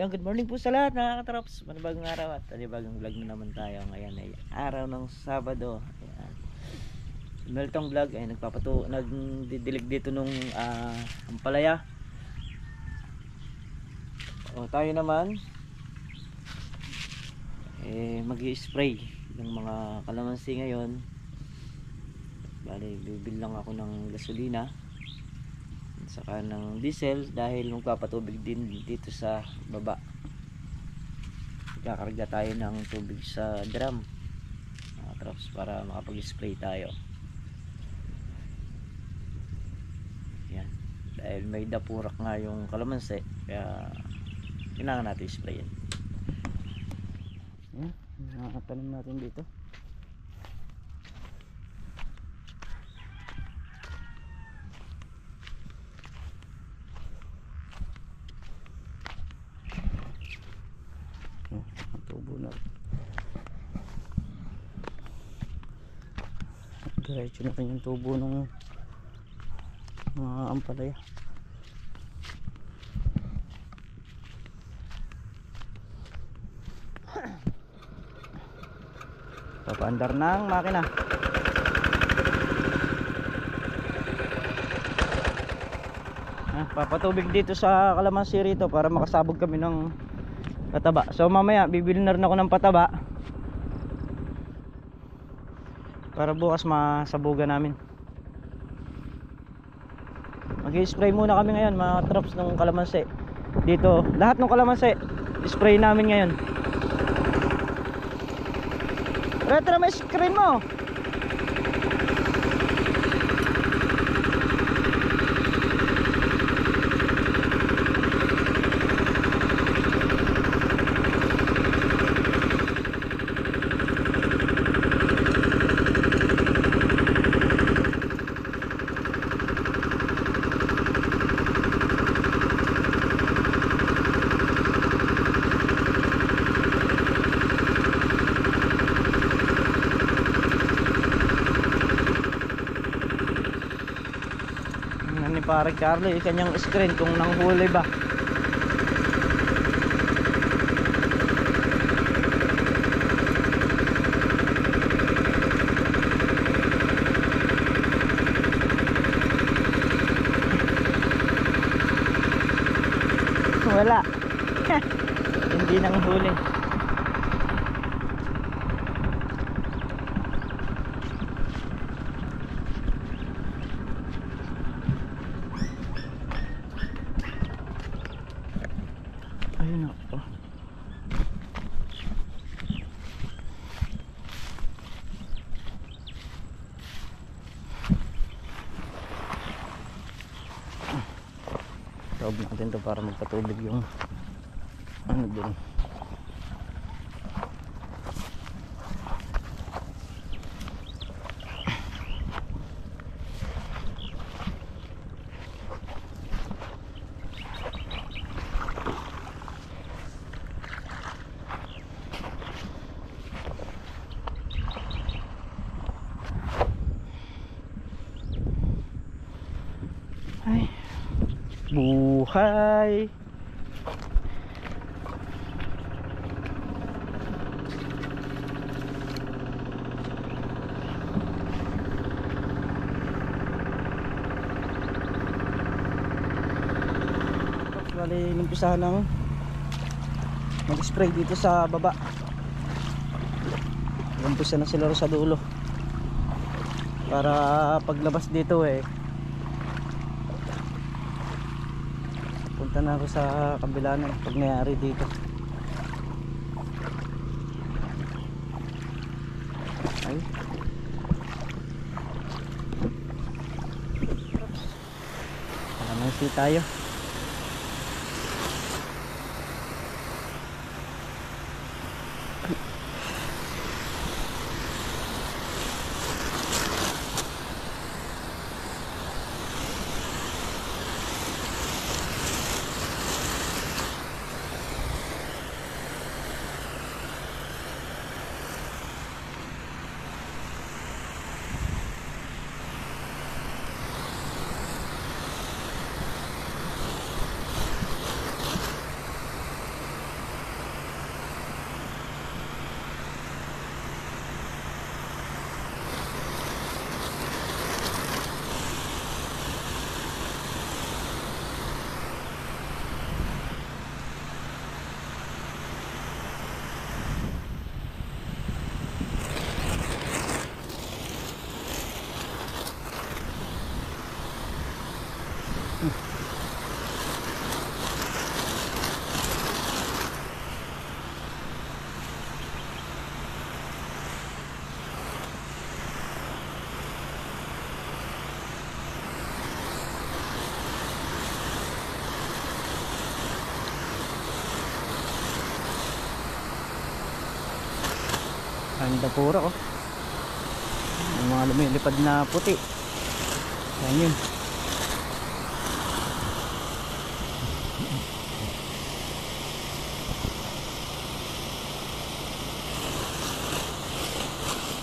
Ayun, good morning po sa lahat mga katrops. Manibagong araw at panibagong vlog na naman tayo. Ngayon ay araw ng Sabado. Ayan. Meltong vlog ay nagdidilig dito nung ampalaya. O tayo naman mag-i-spray ng mga kalamansi ngayon. Bali, bibili lang ako ng gasolina saka ng diesel dahil magpapatubig din dito sa baba. Kakarga tayo ng tubig sa drum mga trops para makapag-spray tayo. Yan. Dahil may dapurak nga yung kalamansi kaya kailangan natin sprayin. Yan, nakatanim natin dito. Tubo na diretso na rin yung tubo ng mga ampalaya. Papaandar ng makina. Papatubig dito sa kalamansi rito para makasabog kami ng pataba. So mamaya bibili na rin ako ng pataba para bukas masabugan namin. Mag-i-spray muna kami ngayon mga traps ng kalamansi. Dito, lahat ng kalamansi spray namin ngayon. Retro, may screen mo. Pare Carlo yung kanyang screen kung nanghuli ba. Wala. Hindi nanghuli. Ayun ako. Tawag natin to para magpatubig yung ano dun. Ay, buhay. Bali, nimpisahan ng mag-spray dito sa baba. Umpisa na sila sa dulo para paglabas dito punta na ako sa kabila na pag nangyari dito. Ay, kalamansi tayo. Ang dapura oh. Yung mga lumilipad na puti. Yan yun.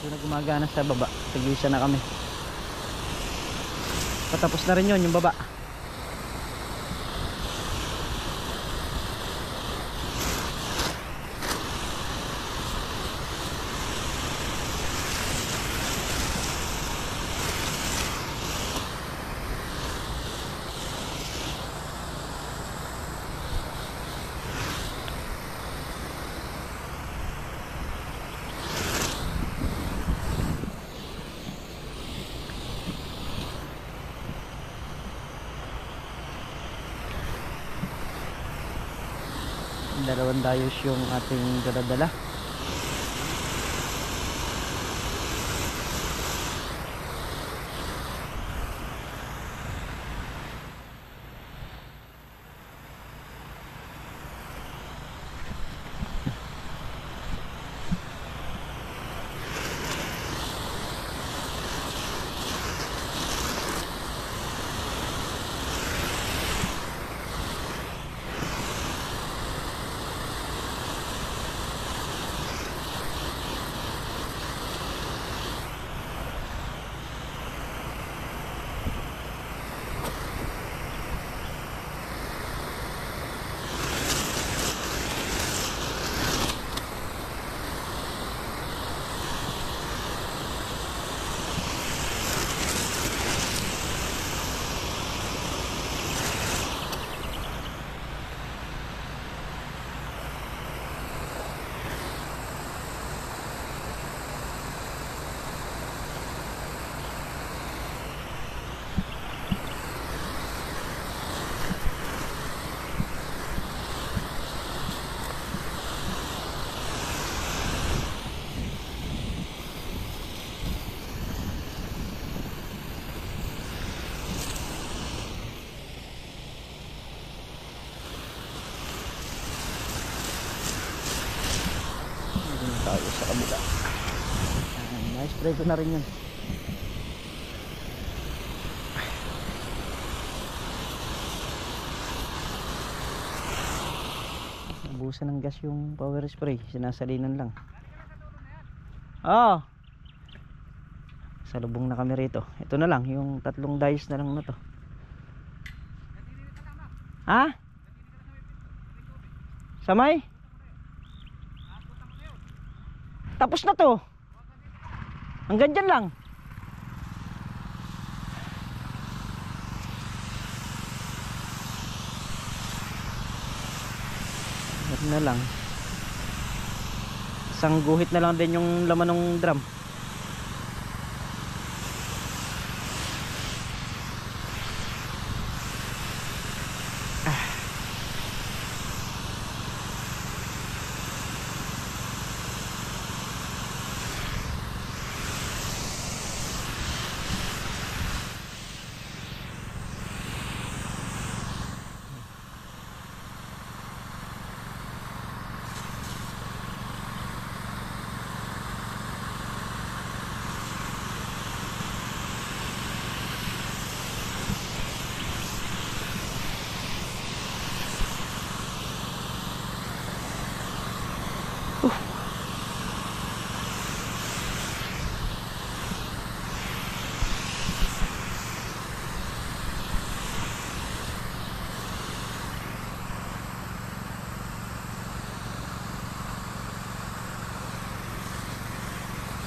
Ito na gumagana sa baba. Tagisa na kami. Patapos na rin yun yung baba. Dalawang dayos yung ating daladala. Tayo sa kabila. Nice spray ko na rin yun. Nabusan ng gas yung power spray. Sinasalinan lang. Oh, salubong na kami rito. Ito na lang, yung tatlong dice na lang na to. Ha? Samay? Tapos na to. Hanggang dyan lang. Ito na lang. Isang guhit na lang din yung laman ng drum.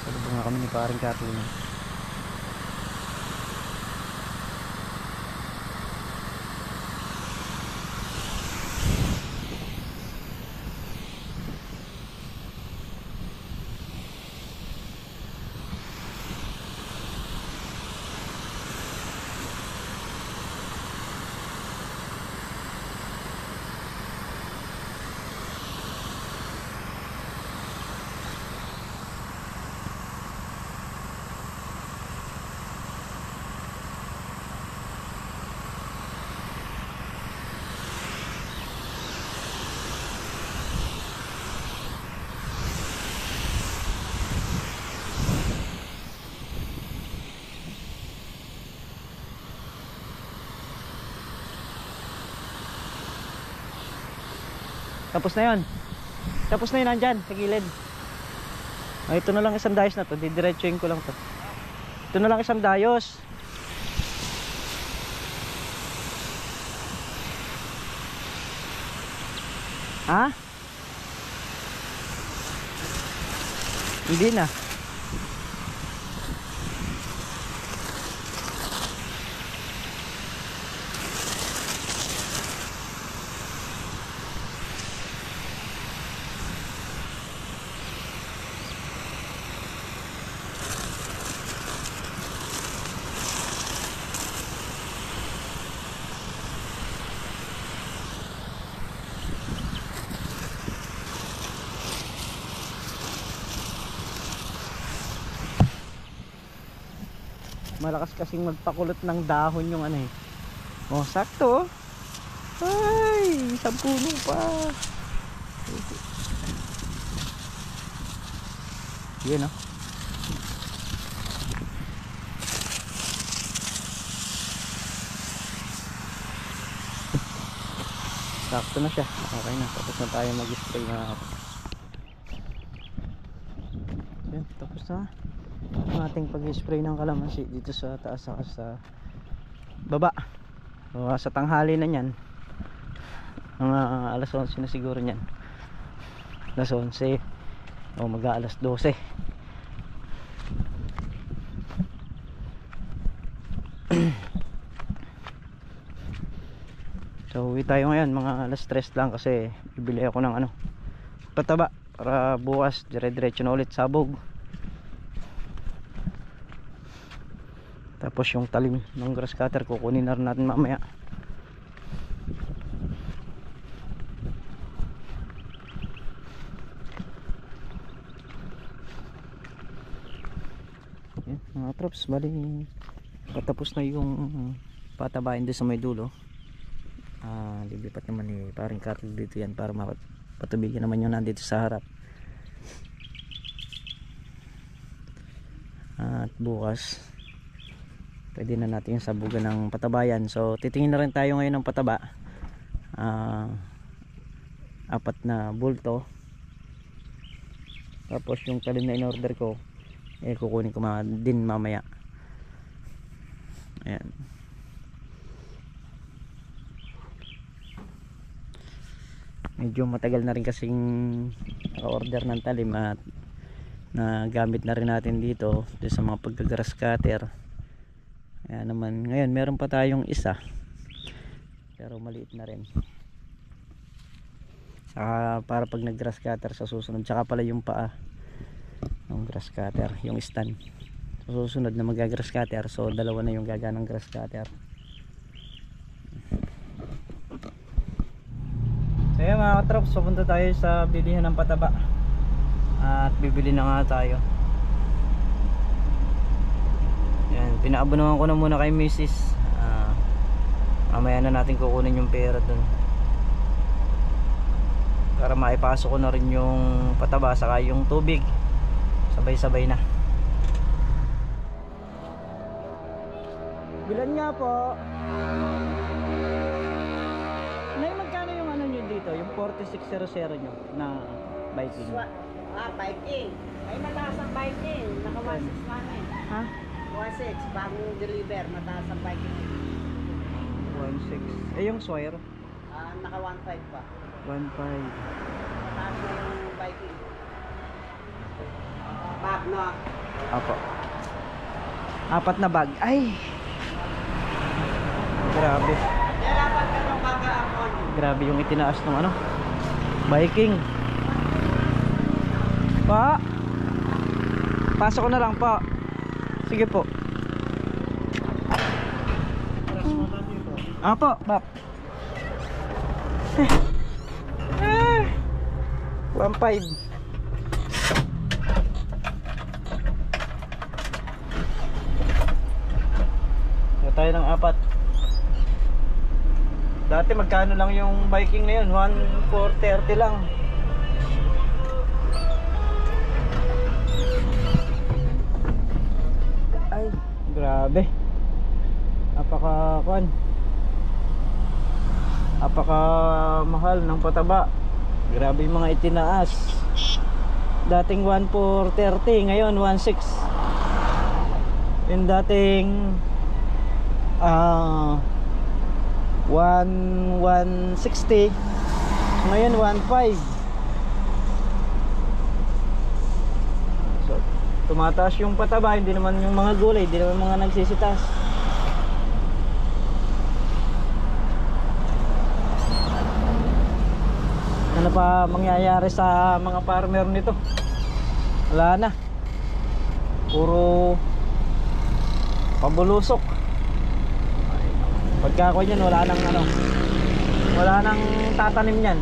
Salubong nga kami ni paring Katulong. Tapos na yun. Tapos na yun nandyan sa gilid. Ay, ito na lang isang dayos na to. Didiretsuhin ko lang to. Ito na lang isang dayos. Ha? Hindi na. Malakas kasing magpakulot ng dahon yung ano eh. Oh, sakto. Ay, isang puno pa. Yun oh. Sakto na siya. Okay na. Tapos na tayo mag-spray mga kapatid. Yan, tapos na ang ating pag-spray ng kalamansi dito sa taas saka sa baba. So, sa tanghali na yan, mga alas 11 na siguro yan, alas 11 o mag-aalas 12. So uwi tayo ngayon mga alas 3 lang kasi bibili ako ng ano, pataba para bukas dire-diretso na ulit sabog. Tapos yung talim ng grass cutter kukunin na rin natin mamaya. Yan, mga trops, bali patapos na yung patabain doon sa may dulo. Lilipat naman ni paring Carl dito yan para mapatubigan naman yung nandito sa harap. At bukas pwede na natin yung sabugan ng patabayan. So titingin na rin tayo ngayon ng pataba. 4 na bulto. Tapos yung talim na in order ko kukunin ko din mamaya. Ayan. Medyo matagal na rin kasing naka-order ng talim at nagamit na rin natin dito sa mga pagka-grass cutter. Kaya naman ngayon meron pa tayong isa pero maliit na rin. Saka para pag nag-grass cutter sa susunod, saka pala yung paa ng grass cutter, yung stand sa susunod na mag-grass cutter. So dalawa na yung gaganang grass cutter. So yan mga katrops, pupunta tayo sa bilihan ng pataba at bibili na nga tayo. Yan, pinaabunuhan ko na muna kay Mrs. Mamaya na natin kukunin yung pera dun para maipasok ko na rin yung pataba saka yung tubig sabay-sabay na. Bilan nga po. Nay, magkano yung ano nyo dito? Yung 4600 nyo na Viking? Viking. Ay, mataas ang Viking. Naka 1.6 lang eh. Ha? 1.6. Bagong deliver. Mataas ang Viking. 1.6. Eh yung Swire? Naka 1.5 pa. 1.5. Mataas na yung Viking. Bag na. Apo. 4 na bag. Ay! Grabe. Dapat ka nung kakaamon. Grabe yung itinaas ng ano, Viking. Pa! Pasok ko na lang pa. Sige po. Apo, bak. 1.5. Tayo ng 4. Dati magkano lang yung Viking na yun? 1,430 lang. Ay, grabe. Apaka mahal ng pataba. Grabe yung mga itinaas. Dating 1,430, ngayon 1,600. Yung dating 1,160, ngayon 1,500. So tumataas yung pataba, hindi naman yung mga gulay, hindi naman mga nagsisitaas. Ano pa mangyayari sa mga farmer nito? Wala na, puro pabulusok. Pagka ako yan, wala nang ano, wala nang tatanim yan.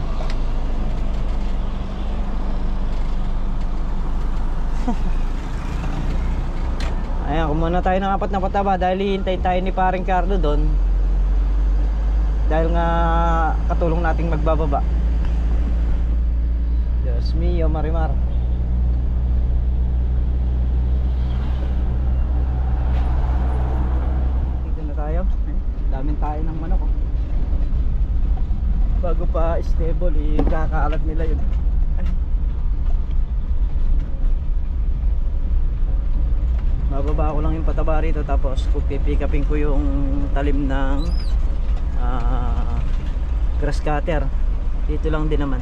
Ayan, kumuha tayo ng 4 na pataba dahil hihintay tayo ni paring Carlo doon, dahil nga katulong nating magbababa. Diyos mio, Marimar. Dito na tayo. Daming tayo ng manok, oh. Bago pa stable, kakaalat nila yun. Bababa ko lang yung pataba rito, tapos pipikapin ko yung talim ng grass cutter. Dito lang din naman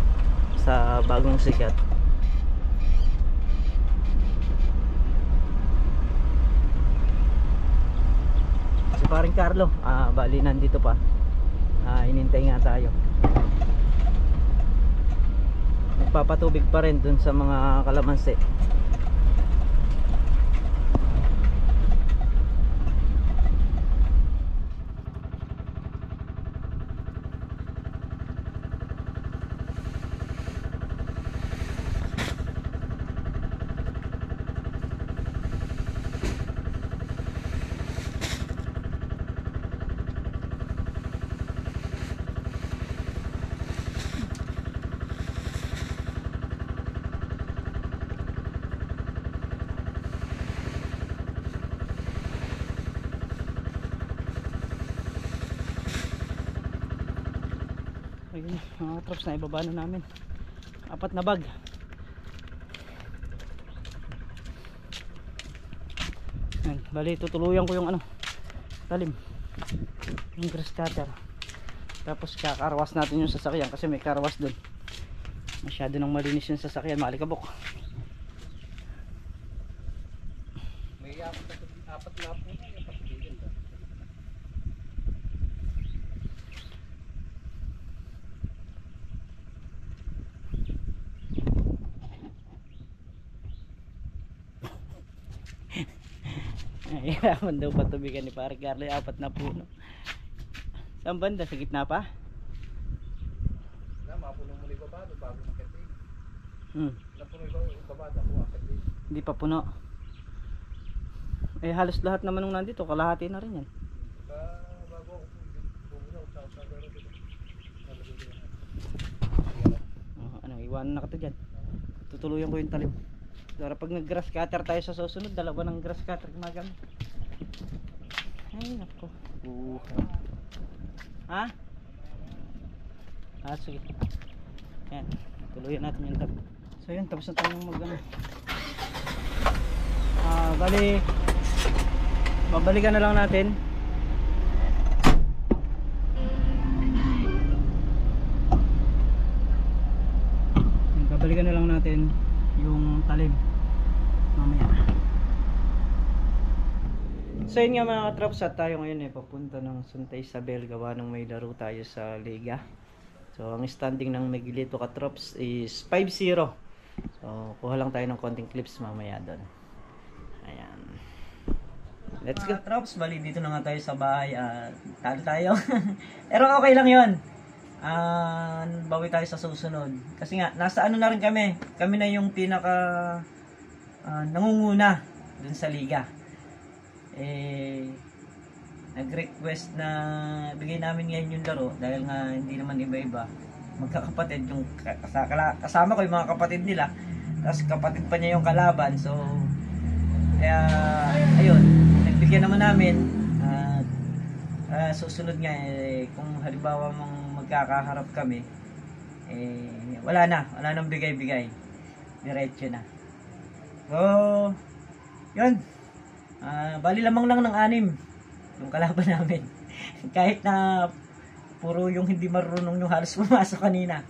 sa bagong sikat. Si paring Carlo, bali nandito pa. Inintay nga tayo. Nagpapatubig pa rin dun sa mga kalamansi. Ayun, mga traps na ibaba na namin. 4 na bag. Ayan, bali tutuluyan ko yung ano, talim, yung grass cutter. Tapos kakarwas natin yung sasakyan kasi may karwas dun. Masyado nang malinis yung sasakyan, malikabok. May 4 na po yung patigil ba? Hiraman daw patubigan ni Pare Carlo, 4 na puno. Saan banda? Sa gitna pa? Na, mapuno mo na yung babado bago makating. Napuno yung babado ako makating. Hindi pa puno. Eh halos lahat naman nung nandito, kalahati na rin yan. Bago ako puno, sa garo dito. Ano, iwanan na ka to dyan. Tutuluyan ko yung talim. Para pag nag grass cutter tayo sa susunod, dalawa ng grass cutter gumagamit. Ay nako. Ha? Sige. Yan, tuluyan natin yung talim. So yun, tapos na tayong mag bali babalikan na lang natin. Babalikan na lang natin yung talim mamaya. So yun nga mga katraps, at tayo ngayon papunta ng Santa Isabel, gawa ng may laro tayo sa Liga. So ang standing ng Miguelito katraps is 5-0. So kuha lang tayo ng konting clips mamaya doon. Ayan, let's go katraps. Bali dito na nga tayo sa bahay. Talo tayo. Pero okay lang yun. Bawi tayo sa susunod kasi nga nasa ano na rin kami na yung pinaka nangunguna dun sa liga. Nag-request na bigay namin ngayon yung laro dahil nga hindi naman iba-iba, magkakapatid yung kasama ko yung mga kapatid nila, tapos kapatid pa niya yung kalaban. So kaya ayun, nagbigyan naman namin. Susunod nga kung halimbawa magkakaharap kami, wala nang bigay-bigay, diretso na. So yun, bali lamang lang ng 6 yung kalaban namin. Kahit na puro yung hindi marunong yung halos pumasok kanina.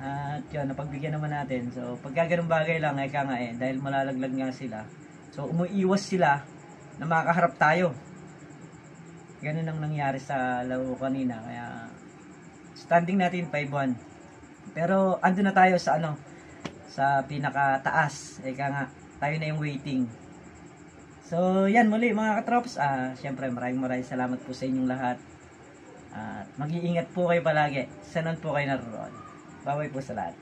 At yun, napagbigyan naman natin. So pagka ganung bagay lang, dahil malalaglag nga sila, so umuiwas sila na makaharap tayo. Ganun ang nangyari sa laro kanina. Kaya standing natin 5-1. Pero ando na tayo sa sa pinakataas. Tayo na yung waiting. So yan, muli mga katrops, syempre maraming salamat po sa inyong lahat. At mag-iingat po kayo palagi. Sanon po kayo naroon. Bye-bye po sa lahat.